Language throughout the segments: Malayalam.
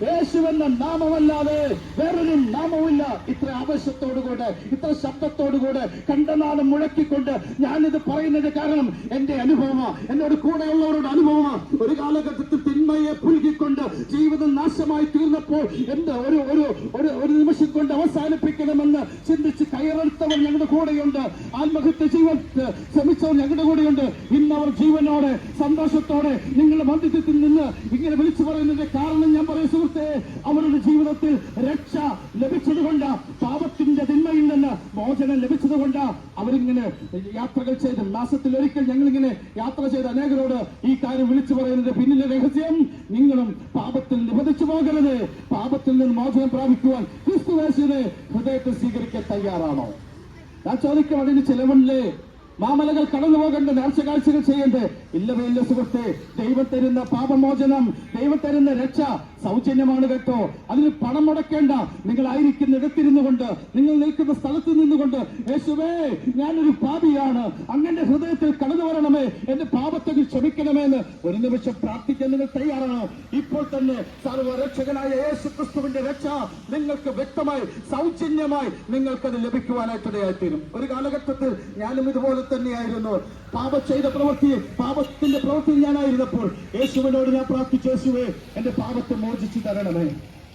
യേശുവെന്ന നാമമല്ലാതെ വേറൊരു നാമവുമില്ല. ഇത്ര ആവേശത്തോടുകൂടെ ഇത്ര ശബ്ദത്തോടുകൂടെ കണ്ടനാദം മുഴക്കിക്കൊണ്ട് ഞാനിത് പറയുന്നത് കാരണം എന്റെ അനുഭവമാ, എന്നോട് കൂടെയുള്ളവരുടെ അനുഭവമാ. ഒരു കാലഘട്ടത്തിൽ തിന്മയെ പുൽകിക്കൊണ്ട് ജീവിതം നാശമായി തീർന്നപ്പോൾ എന്റെ ഒരു നിമിഷം കൊണ്ട് അവസാനിപ്പിക്കണമെന്ന് ചിന്തിച്ച് കയറെടുത്തവർ ഞങ്ങളുടെ കൂടെയുണ്ട്. ആത്മഹത്യ ജീവൻ ശ്രമിച്ചവർ ഞങ്ങളുടെ കൂടെയുണ്ട്. ഇന്നവർ ജീവനോടെ സന്തോഷത്തോടെ നിങ്ങളുടെ മധ്യത്തിൽ നിന്ന് ഇങ്ങനെ വിളിച്ചു പറയുന്നതിന്റെ കാരണം ഞാൻ പറയും സുഹൃത്തെ, അവരുടെ ജീവിതത്തിൽ രക്ഷ ലഭിച്ചതുകൊണ്ട്, പാപത്തിന്റെ തിന്മയിൽ നിന്ന് മോചനം ലഭിച്ചതുകൊണ്ട് അവരിങ്ങനെ യാത്രകൾ ചെയ്ത് മാസത്തിലൊരിക്കൽ ഞങ്ങളിങ്ങനെ യാത്ര ചെയ്ത് അനേകരോട് ഈ കാര്യം വിളിച്ചു പറയുന്നതിന്റെ പിന്നിലെ രഹസ്യം, നിങ്ങളും പാപത്തിൽ നിബന്ധിച്ചു പോകരുത്. പാപത്തിൽ നിന്ന് മോചനം പ്രാപിക്കുവാൻ ക്രിസ്തുയേശുവിനെ ഹൃദയത്തിൽ സ്വീകരിക്കാൻ തയ്യാറാണോ? ഞാൻ ചോദിക്കും, അതിന് ചിലവുണ്ടേ? മാമലകൾ കടന്നു പോകേണ്ട, നേർച്ച കാഴ്ചകൾ ചെയ്യേണ്ടേ? ഇല്ലവേ ഇല്ല സുഹൃത്തെ. ദൈവം തരുന്ന പാപമോചനം, ദൈവം തരുന്ന രക്ഷ സൗജന്യമാണ് കേട്ടോ. അതിന് പണം മുടക്കേണ്ട. നിങ്ങളായിരിക്കുന്ന ഇടത്തിരുന്നു കൊണ്ട്, നിങ്ങൾ നിൽക്കുന്ന സ്ഥലത്ത് നിന്നുകൊണ്ട്, യേശുവേ ഞാനൊരു പാപിയാണ്, അങ്ങന്റെ ഹൃദയത്തിൽ കടന്നു വരണമേ, എന്റെ പാപത്തെ ക്ഷമിക്കണമെന്ന് ഒരു നിമിഷം പ്രാർത്ഥിക്കാൻ നിങ്ങൾ തയ്യാറാണ്? ഇപ്പോൾ തന്നെ സർവ്വരക്ഷകനായ യേശു ക്രിസ്തുവിന്റെ രക്ഷ നിങ്ങൾക്ക് വ്യക്തമായി സൗജന്യമായി നിങ്ങൾക്കത് ലഭിക്കുവാനായിട്ടിടയായിത്തീരും. ഒരു കാലഘട്ടത്തിൽ ഞാനും ഇതുപോലെ തന്നെയായിരുന്നു. പാപം ചെയ്ത പാപത്തിന്റെ പ്രവൃത്തി ഞാനായിരുന്നപ്പോൾ യേശുവിനോട് ഞാൻ പ്രാർത്ഥിച്ചു, യേശുവേ എന്റെ പാപത്തെ മോചിച്ചു തരണമേ.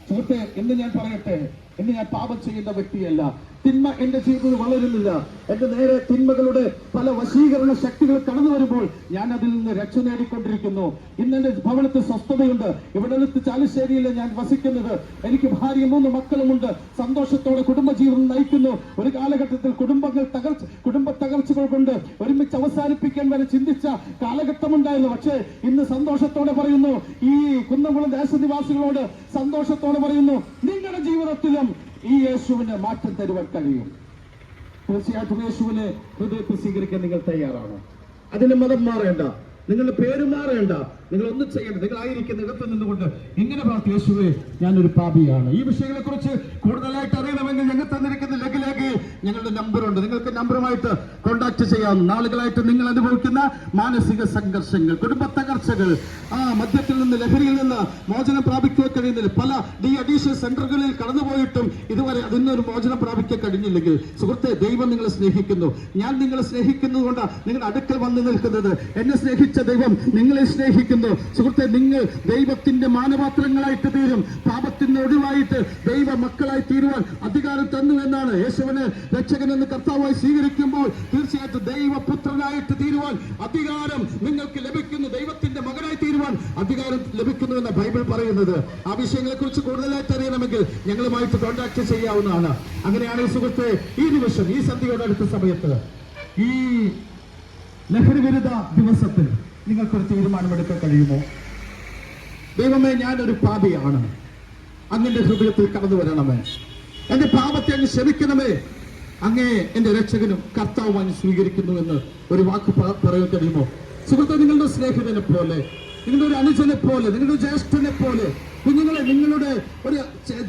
സുഹൃത്തെ, എന്ന് ഞാൻ പറയട്ടെ, ഇന്ന് ഞാൻ പാപം ചെയ്യുന്ന വ്യക്തിയല്ല. തിന്മ എന്റെ ജീവിതത്തിൽ വളരുന്നില്ല. എന്റെ നേരെ തിന്മകളുടെ പല വശീകരണ ശക്തികൾ കടന്നു വരുമ്പോൾ ഞാൻ അതിൽ നിന്ന് രക്ഷ നേടിക്കൊണ്ടിരിക്കുന്നു. ഇന്ന് എന്റെ ഭവനത്തിൽ സ്വസ്ഥതയുണ്ട്. ഇവിടെ അടുത്ത് ചാലിശ്ശേരിയിൽ ഞാൻ വസിക്കുന്നത്. എനിക്ക് ഭാര്യയും 3 മക്കളുമുണ്ട്. സന്തോഷത്തോടെ കുടുംബജീവിതം നയിക്കുന്നു. ഒരു കാലഘട്ടത്തിൽ കുടുംബ തകർച്ചകൾ കൊണ്ട് ഒരുമിച്ച് അവസാനിപ്പിക്കാൻ വരെ ചിന്തിച്ച കാലഘട്ടമുണ്ടായിരുന്നു. പക്ഷേ ഇന്ന് സന്തോഷത്തോടെ പറയുന്നു, ഈ കുന്നംകുളം ദേശനിവാസികളോട് സന്തോഷത്തോടെ പറയുന്നു, നിങ്ങളുടെ ജീവിതത്തിലും ഈ യേശുവിന് മാറ്റം തരുവാൻ കഴിയും. തീർച്ചയായിട്ടും യേശുവിനെ ഹൃദയത്തിൽ സ്വീകരിക്കാൻ നിങ്ങൾ തയ്യാറാണ്. അതിന് മതം മാറേണ്ട, നിങ്ങളുടെ പേര് മാറേണ്ട, നിങ്ങൾ ഒന്നും ചെയ്യേണ്ട. നിങ്ങളായിരിക്കുന്ന ഇടത്ത് നിന്നുകൊണ്ട് ഇങ്ങനെ പ്രാർത്ഥിക്കും, യേശുവേ ഞാനൊരു പാപിയാണ്. ഈ വിഷയങ്ങളെ കുറിച്ച് കൂടുതലായിട്ട് അറിയണമെങ്കിൽ ഞങ്ങൾ തന്നിരിക്കുന്ന ലഘുലേഖയിൽ ഞങ്ങളുടെ നമ്പറുണ്ട്. നിങ്ങൾക്ക് നമ്പറുമായിട്ട് കോൺടാക്ട് ചെയ്യാം. നാളുകളായിട്ട് നിങ്ങൾ അനുഭവിക്കുന്ന മാനസിക സംഘർഷങ്ങൾ, കുടുംബ തകർച്ചകൾ, മദ്യത്തിൽ നിന്ന്, ലഹരിയിൽ നിന്ന് മോചനം പ്രാപിക്കുവാൻ കഴിയുന്നില്ല. പല അഡീഷൻ സെന്ററുകളിൽ കടന്നുപോയിട്ടും ഇതുവരെ അതിനൊരു മോചനം പ്രാപിക്കാൻ കഴിഞ്ഞില്ലെങ്കിൽ സുഹൃത്തെ, ദൈവം നിങ്ങളെ സ്നേഹിക്കുന്നു. ഞാൻ നിങ്ങളെ സ്നേഹിക്കുന്നത് കൊണ്ടാണ് നിങ്ങളുടെ അടുക്കൽ വന്നു നിൽക്കുന്നത്. എന്നെ സ്നേഹിച്ച ദൈവം നിങ്ങളെ സ്നേഹിക്കുന്നു. സുഹൃത്തെ, നിങ്ങൾ ദൈവത്തിന്റെ മാനപാത്രങ്ങളായിട്ട് തീരും. പാപത്തിന് ഒഴിവായിട്ട് ദൈവ മക്കളായി തീരുവാൻ അധികാരം തന്നു എന്നാണ്. യേശുവിനെ രക്ഷകനെന്ന് കർത്താവായി സ്വീകരിക്കുമ്പോൾ തീർച്ചയായിട്ടും ദൈവപുത്രനായിട്ട് തീരുവാൻ അധികാരം നിങ്ങൾക്ക് ലഭിക്കുന്നു. ദൈവത്തിന്റെ മകനായി തീരുവാൻ അധികാരം ലഭിക്കുന്നു എന്ന് ബൈബിൾ പറയുന്നത്. ആ വിഷയങ്ങളെ കുറിച്ച് കൂടുതലായിട്ട് അറിയണമെങ്കിൽ ഞങ്ങളുമായിട്ട് കോൺടാക്ട് ചെയ്യാവുന്നതാണ്. അങ്ങനെയാണ് സുഹൃത്തെ, ഈ നിമിഷം, ഈ സന്ധ്യയോടെ അടുത്ത സമയത്ത്, ഈ ലഹരി വിരുദ്ധ ദിവസത്തിൽ നിങ്ങൾക്കൊരു തീരുമാനമെടുക്കാൻ കഴിയുമോ? ദൈവമേ, ഞാനൊരു പാപിയാണ്, അങ്ങന്റെ ഹൃദയത്തിൽ കടന്നു വരണമേ, എന്റെ പാപത്തെ അങ്ങ് ക്ഷമിക്കണമേ, അങ്ങേ എന്റെ രക്ഷകനും കർത്താവുമായി സ്വീകരിക്കുന്നു എന്ന് ഒരു വാക്ക് പറയാൻ കഴിയുമോ? സുഹൃത്തെ, നിങ്ങളുടെ സ്നേഹിതനെ പോലെ, നിങ്ങളുടെ ഒരു അനുജനെ പോലെ, നിങ്ങളുടെ ജ്യേഷ്ഠനെ പോലെ, കുഞ്ഞുങ്ങളെ നിങ്ങളുടെ ഒരു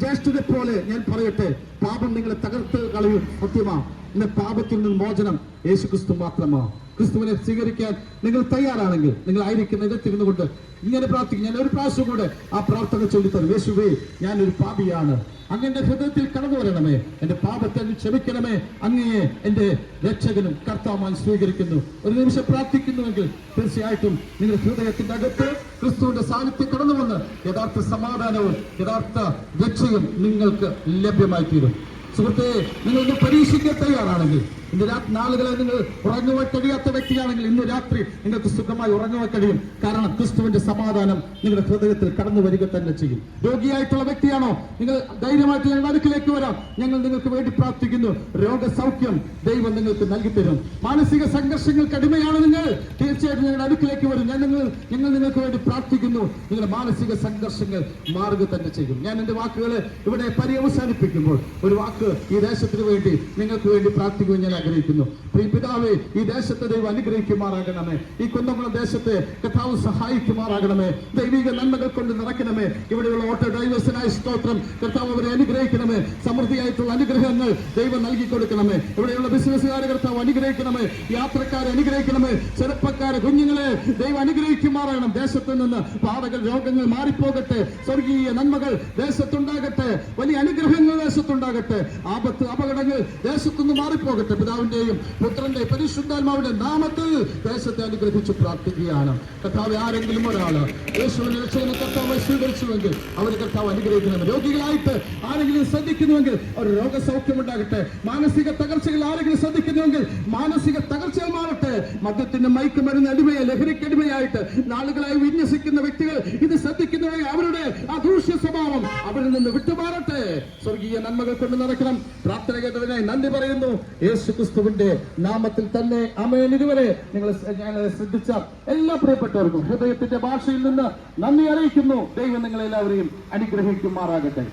ജ്യേഷ്ഠനെ പോലെ ഞാൻ പറയട്ടെ, പാപം നിങ്ങളെ തകർത്ത് കളയും. സത്യമാ, ഇന്ന് പാപത്തിൽ നിന്ന് മോചനം യേശു ക്രിസ്തു മാത്രമാ. ക്രിസ്തുവിനെ സ്വീകരിക്കാൻ നിങ്ങൾ തയ്യാറാണെങ്കിൽ നിങ്ങളായിരിക്കുന്ന ഇടത്തിരുന്നു കൊണ്ട് ഇങ്ങനെ പ്രാർത്ഥിക്കും. ഞാൻ ഒരു പ്രാവശ്യം കൂടെ ആ പ്രാർത്ഥന ചൊല്ലിത്തരും. യേശുവേ ഞാനൊരു പാപിയാണ്, അങ്ങന്റെ ഹൃദയത്തിൽ കടന്നു വരണമേ, എന്റെ പാപത്തെ ക്ഷമിക്കണമേ, അങ്ങയെ എന്റെ രക്ഷകനും കർത്താവുമായി സ്വീകരിക്കുന്നു. ഒരു നിമിഷം പ്രാർത്ഥിക്കുന്നുവെങ്കിൽ തീർച്ചയായിട്ടും നിങ്ങളുടെ ഹൃദയത്തിന്റെ അകത്ത് ക്രിസ്തുവിന്റെ സാന്നിധ്യം കടന്നു വന്ന് യഥാർത്ഥ സമാധാനവും യഥാർത്ഥ രക്ഷയും നിങ്ങൾക്ക് ലഭ്യമായി തീരും. സുഹൃത്തെ, നിങ്ങൾ പരീക്ഷിക്കാൻ തയ്യാറാണെങ്കിൽ, ഇന്ന് നാളുകളെ നിങ്ങൾ ഉറങ്ങുവാൻ കഴിയാത്ത വ്യക്തിയാണെങ്കിൽ ഇന്ന് രാത്രി നിങ്ങൾക്ക് സുഖമായി ഉറങ്ങുവാൻ കഴിയും. കാരണം ക്രിസ്തുവിന്റെ സമാധാനം നിങ്ങളുടെ ഹൃദയത്തിൽ കടന്നു വരിക തന്നെ ചെയ്യും. രോഗിയായിട്ടുള്ള വ്യക്തിയാണോ, നിങ്ങൾ ധൈര്യമായിട്ട് ഞങ്ങളുടെ അടുക്കിലേക്ക് വരാം. ഞങ്ങൾ നിങ്ങൾക്ക് വേണ്ടി പ്രാർത്ഥിക്കുന്നു. രോഗസൗഖ്യം ദൈവം നിങ്ങൾക്ക് നൽകി തരും. മാനസിക സംഘർഷങ്ങൾക്ക് അടിമയാണ് നിങ്ങൾ, തീർച്ചയായിട്ടും ഞങ്ങളുടെ അടുക്കിലേക്ക് വരും. ഞങ്ങൾ നിങ്ങൾക്ക് വേണ്ടി പ്രാർത്ഥിക്കുന്നു. നിങ്ങളുടെ മാനസിക സംഘർഷങ്ങൾ മാറുക തന്നെ ചെയ്യും. ഞാൻ എന്റെ വാക്കുകളെ ഇവിടെ പര്യവസാനിപ്പിക്കുമ്പോൾ ഒരു വാക്ക് ഈ ദേശത്തിന് വേണ്ടി നിങ്ങൾക്ക് വേണ്ടി പ്രാർത്ഥിക്കുവാൻ ഞാൻ ആഗ്രഹിക്കുന്നു. പ്രിയ പിതാവേ, ഈ ദേശത്തെ ദൈവം അനുഗ്രഹിക്കുമാറാകണമേ. ഈ കുന്നംകുളം ദേശത്തെ കർത്താവ് സഹായിക്കുമാറാകണമേ. ദൈവിക നന്മകൾ കൊണ്ട് നിറയ്ക്കണമേ. ഇവിടെയുള്ള ഓട്ടോ ഡ്രൈവേഴ്സിനായ സ്തോത്രം. കർത്താവ് അവരെ അനുഗ്രഹിക്കണമേ. സമൃദ്ധിയായിട്ടുള്ള അനുഗ്രഹങ്ങൾ ദൈവം നൽകി കൊടുക്കണമേ. ഇവിടെയുള്ള ബിസിനസ്സുകാരെ കർത്താവ് അനുഗ്രഹിക്കണമേ. യാത്രക്കാരെ അനുഗ്രഹിക്കണമേ. ചെറുപ്പക്കാരെ, കുഞ്ഞുങ്ങളെ ദൈവം അനുഗ്രഹിക്കുമാറാകണം. ദേശത്ത് നിന്ന് പാതകൾ, രോഗങ്ങൾ മാറിപ്പോകട്ടെ. സ്വർഗീയ നന്മകൾ ദേശത്തുണ്ടാകട്ടെ. വലിയ അനുഗ്രഹങ്ങൾ ദേശത്തുണ്ടാകട്ടെ. ആപത്ത്, അപകടങ്ങൾ ദേശത്തുനിന്ന് മാറിപ്പോകട്ടെ. പിതാവിന്റെയും പുത്രന്റെ പരിശുദ്ധാത്മാവിന്റെ നാമത്തിൽ ദേശത്തെ അനുഗ്രഹിച്ച് പ്രാർത്ഥിക്കുകയാണ്. കർത്താവ്, ആരെങ്കിലും ഒരാള് യേശുവിനെ രക്ഷകനെ കർത്താവ് സ്വീകരിച്ചുവെങ്കിൽ അവർ കർത്താവ് അനുഗ്രഹിക്കണം. രോഗികളായിട്ട് ആരെങ്കിലും ശ്രദ്ധിക്കുന്നുവെങ്കിൽ അവർ രോഗസൗഖ്യം ഉണ്ടാകട്ടെ. മാനസിക തകർച്ചകൾ ആരെങ്കിലും ശ്രദ്ധിക്കുന്നുവെങ്കിൽ മാനസിക തകർച്ചകൾ മാറട്ടെ. മദ്യത്തിന്റെ മയക്കുമരുന്ന് അടിമയെ, ലഹരിക്കടിമയായിട്ട് നാളുകളായി വിന്യസിക്കുന്ന വ്യക്തികൾ ഇത് ശ്രദ്ധിക്കുന്നവരെ അവരുടെ ആ ദൂഷ്യ സ്വഭാവം അവരിൽ നിന്ന് വിട്ടുമാറട്ടെ. സ്വർഗീയ നന്മകൾ കൊണ്ട് നിറയ്ക്കണം. പ്രാർത്ഥന കേട്ടതിനായി നന്ദി പറയുന്നു. യേശു ക്രിസ്തുവിന്റെ നാമത്തിൽ തന്നെ ആമേൻ. ഇതുവരെ ഞങ്ങളെ ശ്രദ്ധിച്ച എല്ലാ പ്രിയപ്പെട്ടവർക്കും ഹൃദയത്തിന്റെ ഭാഷയിൽ നിന്ന് നന്ദി അറിയിക്കുന്നു. ദൈവം നിങ്ങളെല്ലാവരെയും അനുഗ്രഹിക്കുമാറാകട്ടെ.